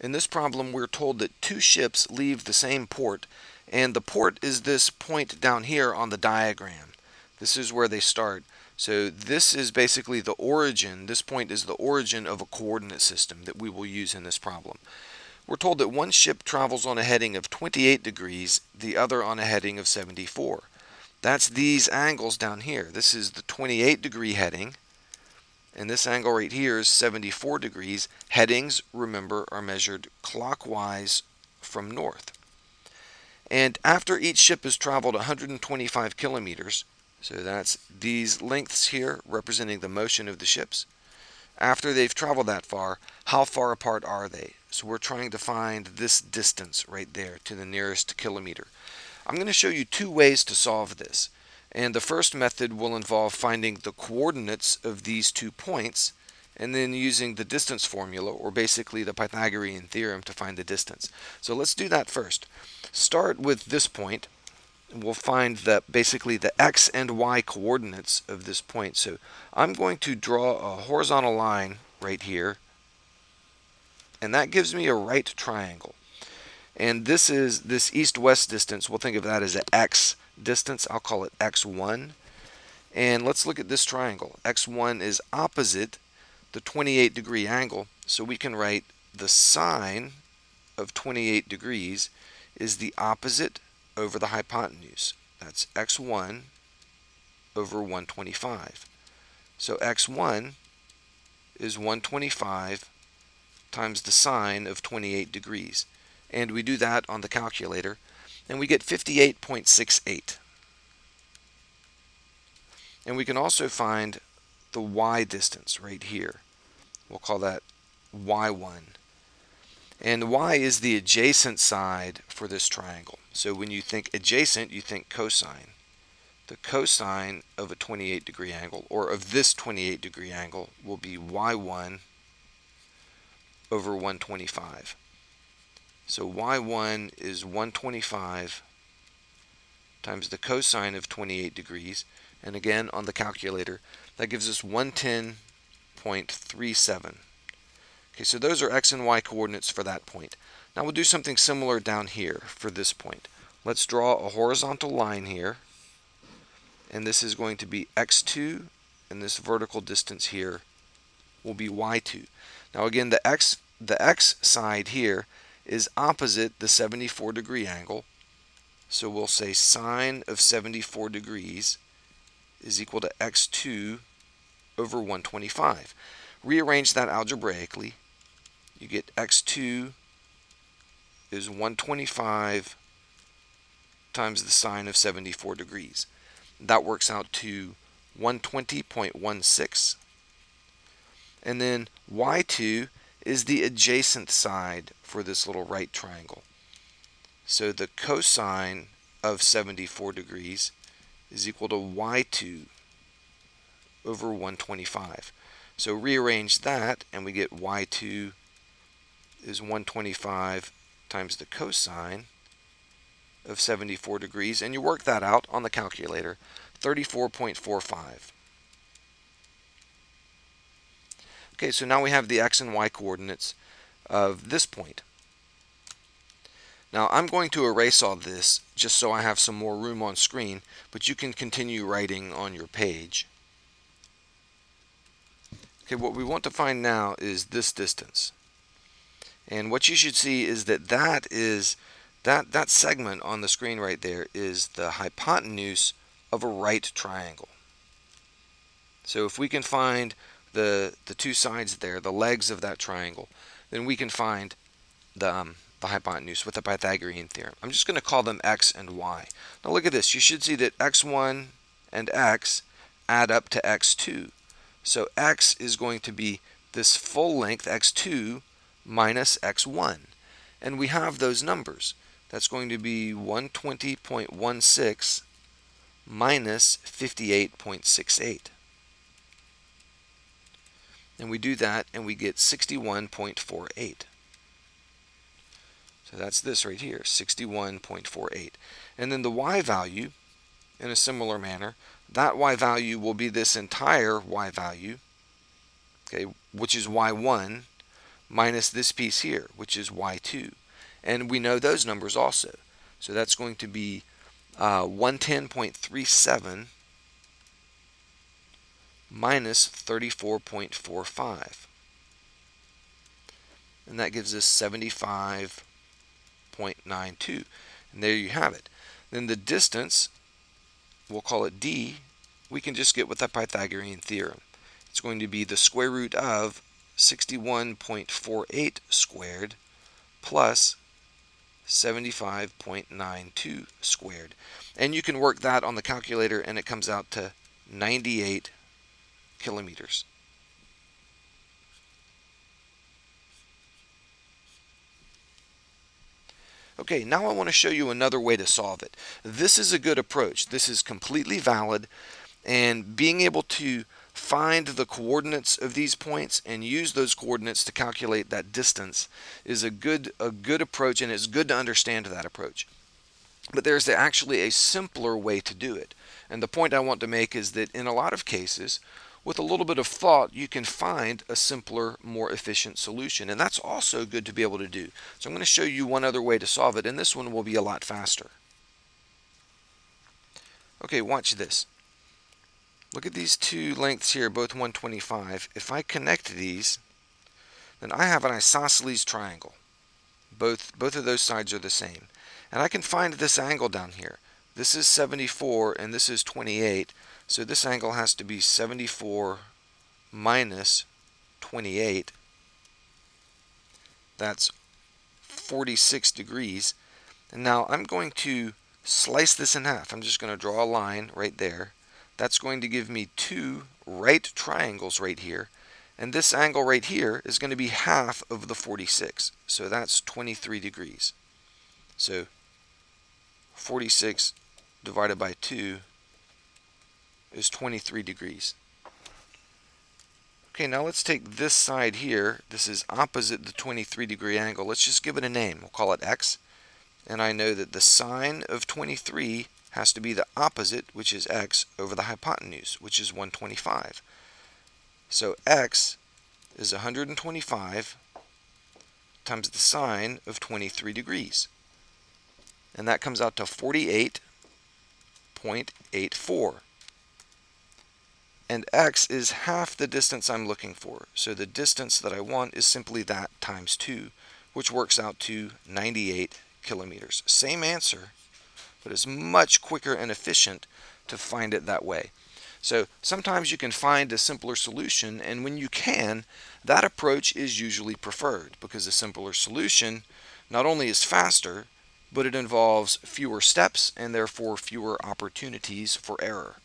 In this problem, we're told that two ships leave the same port, and the port is this point down here on the diagram. This is where they start. So this is basically the origin. This point is the origin of a coordinate system that we will use in this problem. We're told that one ship travels on a heading of 28 degrees, the other on a heading of 74. That's these angles down here. This is the 28 degree heading, and this angle right here is 74 degrees. Headings, remember, are measured clockwise from north. And after each ship has traveled 125 kilometers, so that's these lengths here representing the motion of the ships, after they've traveled that far, how far apart are they? So we're trying to find this distance right there to the nearest kilometer. I'm going to show you two ways to solve this. And the first method will involve finding the coordinates of these 2 points and then using the distance formula, or basically the Pythagorean theorem, to find the distance. So let's do that first. Start with this point, and we'll find basically the x and y coordinates of this point. So I'm going to draw a horizontal line right here, and that gives me a right triangle. And this is this east-west distance. We'll think of that as an x distance. I'll call it x1. And let's look at this triangle. x1 is opposite the 28 degree angle. So we can write the sine of 28 degrees is the opposite over the hypotenuse. That's x1 over 125. So x1 is 125 times the sine of 28 degrees. And we do that on the calculator, and we get 58.68. And we can also find the y distance right here. We'll call that y1. And y is the adjacent side for this triangle. So when you think adjacent, you think cosine. The cosine of a 28 degree angle, or of this 28 degree angle, will be y1 over 125. So y1 is 125 times the cosine of 28 degrees. And again, on the calculator, that gives us 110.37. Okay, so those are x and y coordinates for that point. Now we'll do something similar down here for this point. Let's draw a horizontal line here. And this is going to be x2, and this vertical distance here will be y2. Now again, the x side here is opposite the 74 degree angle. So we'll say sine of 74 degrees is equal to x2 over 125. Rearrange that algebraically. You get x2 is 125 times the sine of 74 degrees. That works out to 120.16. And then y2 is the adjacent side for this little right triangle. So the cosine of 74 degrees is equal to y2 over 125. So rearrange that, and we get y2 is 125 times the cosine of 74 degrees, and you work that out on the calculator, 34.45. Okay, so now we have the x and y coordinates of this point. Now I'm going to erase all this just so I have some more room on screen, but you can continue writing on your page. Okay, what we want to find now is this distance. And what you should see is that that segment on the screen right there is the hypotenuse of a right triangle. So if we can find the two sides there, the legs of that triangle, then we can find the hypotenuse with the Pythagorean theorem. I'm just going to call them x and y. Now look at this. You should see that x1 and x add up to x2. So x is going to be this full length, x2, minus x1. And we have those numbers. That's going to be 120.16 minus 58.68. And we do that, and we get 61.48. So that's this right here, 61.48. And then the y value, in a similar manner, that y value will be this entire y value, okay, which is y1, minus this piece here, which is y2. And we know those numbers also. So that's going to be 110.37 minus 34.45. And that gives us 75.92. And there you have it. Then the distance, we'll call it d, we can just get with the Pythagorean theorem. It's going to be the square root of 61.48 squared plus 75.92 squared. And you can work that on the calculator and it comes out to 98 kilometers. Okay, now I want to show you another way to solve it. This is a good approach. This is completely valid, and being able to find the coordinates of these points and use those coordinates to calculate that distance is a good approach, and it's good to understand that approach. But there's actually a simpler way to do it. And the point I want to make is that in a lot of cases, with a little bit of thought, you can find a simpler, more efficient solution. And that's also good to be able to do. So I'm going to show you one other way to solve it, and this one will be a lot faster. Okay, watch this. Look at these two lengths here, both 125. If I connect these, then I have an isosceles triangle. Both of those sides are the same. And I can find this angle down here. This is 74 and this is 28. So this angle has to be 74 minus 28. That's 46 degrees. And now I'm going to slice this in half. I'm just going to draw a line right there. That's going to give me two right triangles right here. And this angle right here is going to be half of the 46. So that's 23 degrees. So 46 divided by 2 is 23 degrees. Okay, now let's take this side here. This is opposite the 23-degree angle. Let's just give it a name. We'll call it x. And I know that the sine of 23 has to be the opposite, which is x, over the hypotenuse, which is 125. So x is 125 times the sine of 23 degrees. And that comes out to 48.84. And x is half the distance I'm looking for. So the distance that I want is simply that times 2, which works out to 98 kilometers. Same answer, but it's much quicker and efficient to find it that way. So sometimes you can find a simpler solution, and when you can, that approach is usually preferred because a simpler solution not only is faster, but it involves fewer steps and therefore fewer opportunities for error.